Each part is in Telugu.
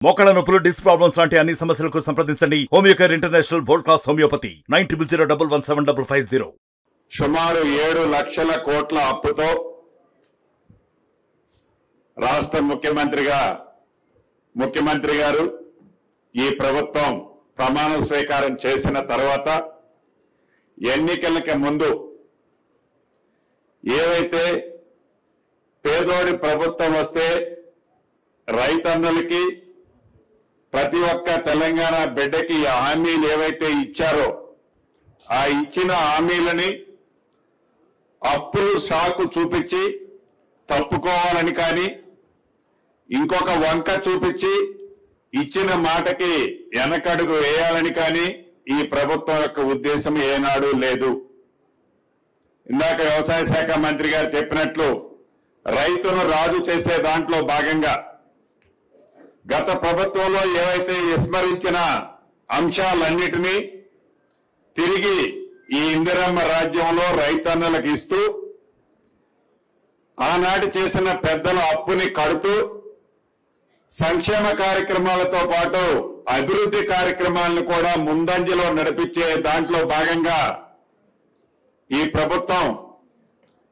మోకాళ్ళ నొప్పులు, డిస్క్ ప్రాబ్లమ్స్ లాంటి అన్ని సమస్యలకు సంప్రదించండి. Homeocare international world class homeopathy 9001175550. సుమారు 7 లక్షల కోట్ల అప్పుతో రాష్ట్ర ముఖ్యమంత్రి గారు ఈ ప్రభుత్వం ప్రమాణ స్వీకారం చేసిన తర్వాత ఎన్నికలకి ముందు ఏవైతే పేదోడి ప్రభుత్వం వస్తే రైతన్నలకి ప్రతి ఒక్క తెలంగాణ బిడ్డకి హామీలు ఏవైతే ఇచ్చారో ఆ ఇచ్చిన హామీలని అప్పులు సాకు చూపించి తప్పుకోవాలని కానీ ఇంకొక వంక చూపించి ఇచ్చిన మాటకి వెనకడుగు వేయాలని కానీ ఈ ప్రభుత్వం యొక్క ఉద్దేశం ఏనాడు లేదు. ఇందాక వ్యవసాయ శాఖ మంత్రి గారు చెప్పినట్లు రైతును రాజు చేసే దాంట్లో భాగంగా గత ప్రభుత్వంలో ఏవైతే విస్మరించిన అంశాలన్నిటినీ తిరిగి ఈ ఇందిరమ్మ రాజ్యంలో రైతన్నలకు ఇస్తూ ఆనాటి చేసిన పెద్దల అప్పుని కడుతూ సంక్షేమ కార్యక్రమాలతో పాటు అభివృద్ధి కార్యక్రమాలను కూడా ముందంజలో నడిపించే దాంట్లో భాగంగా ఈ ప్రభుత్వం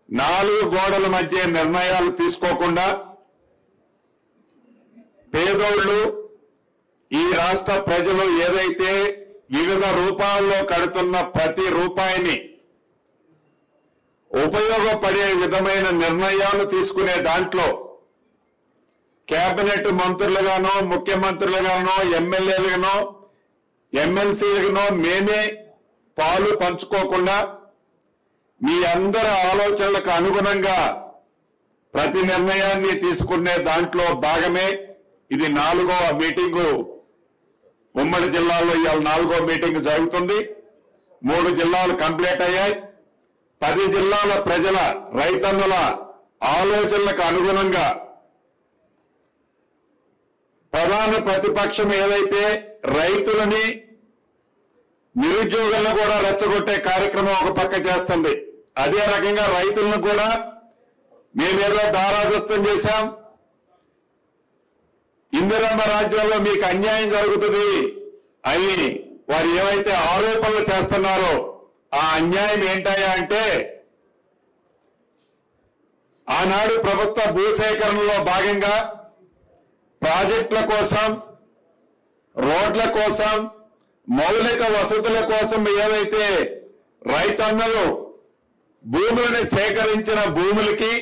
4 గోడల మధ్య నిర్ణయాలు తీసుకోకుండా పేదోళ్ళు ఈ రాష్ట్ర ప్రజలు ఏదైతే వివిధ రూపాల్లో కడుతున్న ప్రతి రూపాయిని ఉపయోగపడే విధమైన నిర్ణయాలు తీసుకునే దాంట్లో కేబినెట్ మంత్రులుగానో ముఖ్యమంత్రులుగానో ఎమ్మెల్యేలుగానో ఎమ్మెల్సీలుగానో మేమే పాలు పంచుకోకుండా మీ అందరి ఆలోచనలకు అనుగుణంగా ప్రతి నిర్ణయాన్ని తీసుకునే దాంట్లో భాగమే ఇది 4వ మీటింగు. ఉమ్మడి జిల్లాలో ఇవాళ 4వ మీటింగ్ జరుగుతుంది. 3 జిల్లాలు కంప్లీట్ అయ్యాయి. 10 జిల్లాల ప్రజల రైతన్నుల ఆలోచనలకు అనుగుణంగా ప్రధాన ప్రతిపక్షం ఏదైతే రైతులని నిరుద్యోగులను కూడా రెచ్చగొట్టే కార్యక్రమం ఒక పక్క చేస్తుంది, అదే రకంగా రైతులను కూడా మేమేదో దారాదత్తం చేశాం, ఇందిరమ్మ రాజ్యంలో మీకు అన్యాయం జరుగుతుంది అని వారు ఏవైతే ఆరోపణలు చేస్తున్నారో ఆ అన్యాయం ఏంటయ్యా అంటే ఆనాడు ప్రభుత్వ భూసేకరణలో భాగంగా ప్రాజెక్టుల కోసం, రోడ్ల కోసం, మౌలిక వసతుల కోసం ఏవైతే రైతన్నలు భూములని సేకరించిన భూములకి,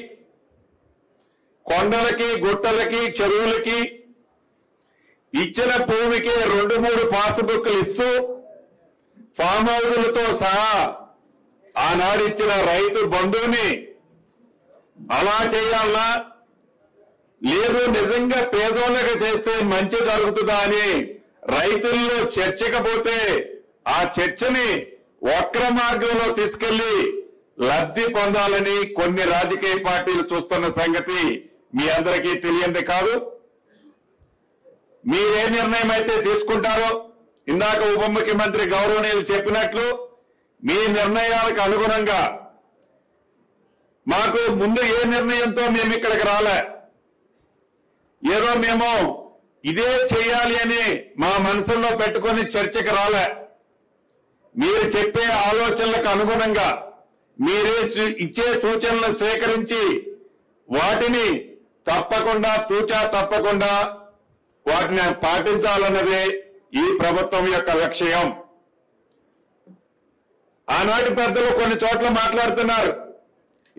కొండలకి, గుట్టలకి, చెరువులకి ఇచ్చిన భూమికి 2-3 పాస్బుక్లు ఇస్తూ ఫామ్ హౌజులతో సహా ఆనాడు ఇచ్చిన రైతు బంధువుని అలా చేయాలన్నా లేదు నిజంగా పేదోళ్ళకి చేస్తే మంచి జరుగుతుందా అని రైతుల్లో చర్చకపోతే ఆ చర్చని వక్ర మార్గంలో తీసుకెళ్లి లబ్ధి పొందాలని కొన్ని రాజకీయ పార్టీలు చూస్తున్న సంగతి మీ అందరికీ తెలియంది కాదు. మీరే నిర్ణయం అయితే తీసుకుంటారో ఇందాక ఉప ముఖ్యమంత్రి గౌరవనీయులు చెప్పినట్లు మీ నిర్ణయాలకు అనుగుణంగా మాకు ముందు ఏ నిర్ణయంతో మేము ఇక్కడికి రాలే, ఏదో మేము ఇదే చేయాలి అని మా మనసుల్లో పెట్టుకొని చర్చకు రాలే. మీరు చెప్పే ఆలోచనలకు అనుగుణంగా మీరే ఇచ్చే సూచనలు స్వీకరించి వాటిని తప్పకుండా తప్పకుండా వాటిని పాటించాలన్నదే ఈ ప్రభుత్వం యొక్క లక్ష్యం. ఆనాటి పెద్దలు కొన్ని చోట్ల మాట్లాడుతున్నారు,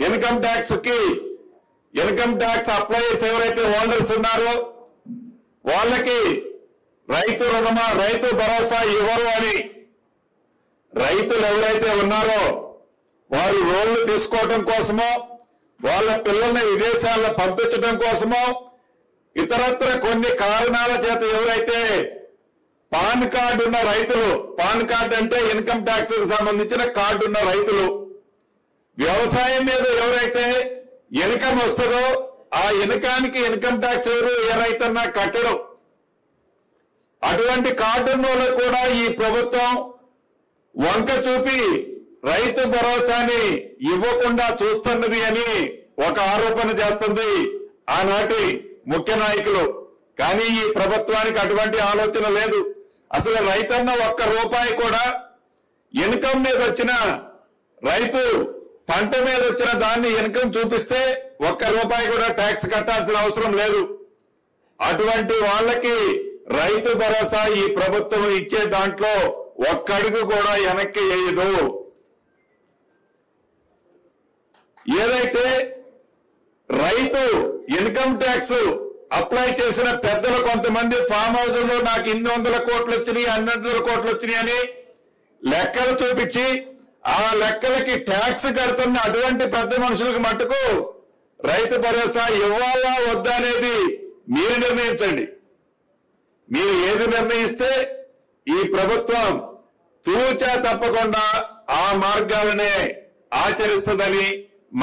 ఇన్కమ్ ట్యాక్స్ అప్లైస్ ఎవరైతే ఓనర్స్ ఉన్నారో వాళ్ళకి రైతు భరోసా ఇవ్వరు అని. రైతులు ఎవరైతే ఉన్నారో వారు లోన్లు తీసుకోవడం కోసమో, వాళ్ళ పిల్లల్ని విదేశాల్లో పంపించడం కోసమో, ఇతరత్ర కొన్ని కారణాల చేత ఎవరైతే పాన్ కార్డు ఉన్న రైతులు, పాన్ కార్డు అంటే ఇన్కమ్ ట్యాక్స్ కి సంబంధించిన కార్డు ఉన్న రైతులు, వ్యవసాయం మీద ఎవరైతే ఇన్కమ్ వస్తుందో ఆ ఇన్కానికి ఇన్కమ్ ట్యాక్స్ ఎవరు ఏ రైతన్నా కట్టడం, అటువంటి కార్డు ఉన్న వాళ్ళకు కూడా ఈ ప్రభుత్వం వంక చూపి రైతు భరోసాని ఇవ్వకుండా చూస్తున్నది అని ఒక ఆరోపణ చేస్తుంది ఆనాటి ముఖ్య నాయకులు. కానీ ఈ ప్రభుత్వానికి అటువంటి ఆలోచన లేదు. అసలు రైతన్న ఒక్క రూపాయి కూడా ఇన్కమ్ మీద వచ్చిన రైతు పంట మీద వచ్చిన దాన్ని ఇన్కమ్ చూపిస్తే ఒక్క రూపాయి కూడా ట్యాక్స్ కట్టాల్సిన అవసరం లేదు. అటువంటి వాళ్ళకి రైతు భరోసా ఈ ప్రభుత్వం ఇచ్చే దాంట్లో ఒక్క అడుగు కూడా వెనక్కి వేయదు. ఏదైతే రైతు ఇన్కమ్ ట్యాక్స్ అప్లై చేసిన పెద్దలు కొంతమంది ఫామ్ హౌస్లో నాకు 200 కోట్లు వచ్చినాయి 200 కోట్లు వచ్చినాయి అని లెక్కలు చూపించి ఆ లెక్కలకి ట్యాక్స్ కడుతున్న అటువంటి పెద్ద మనుషులకు మట్టుకు రైతు భరోసా ఇవ్వాలా వద్దా అనేది మీరు నిర్ణయించండి. మీరు ఏది నిర్ణయిస్తే ఈ ప్రభుత్వం తూచా తప్పకుండా ఆ మార్గాలనే ఆచరిస్తుందని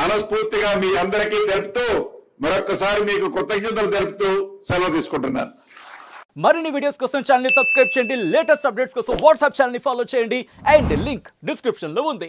మనస్ఫూర్తిగా మీ అందరికీ తెలుపుతూ మరొకసారి మీకు కృతజ్ఞతలు తెలుపుతూ సెలవు తీసుకుంటున్నాను. మరిన్ని వీడియోస్ కోసం ఛానల్ ని సబ్స్క్రైబ్ చేయండి. లేటెస్ట్ అప్డేట్స్ కోసం వాట్సాప్ ఛానల్ ని ఫాలో చేయండి. అండ్ లింక్ డిస్క్రిప్షన్ లో ఉంది.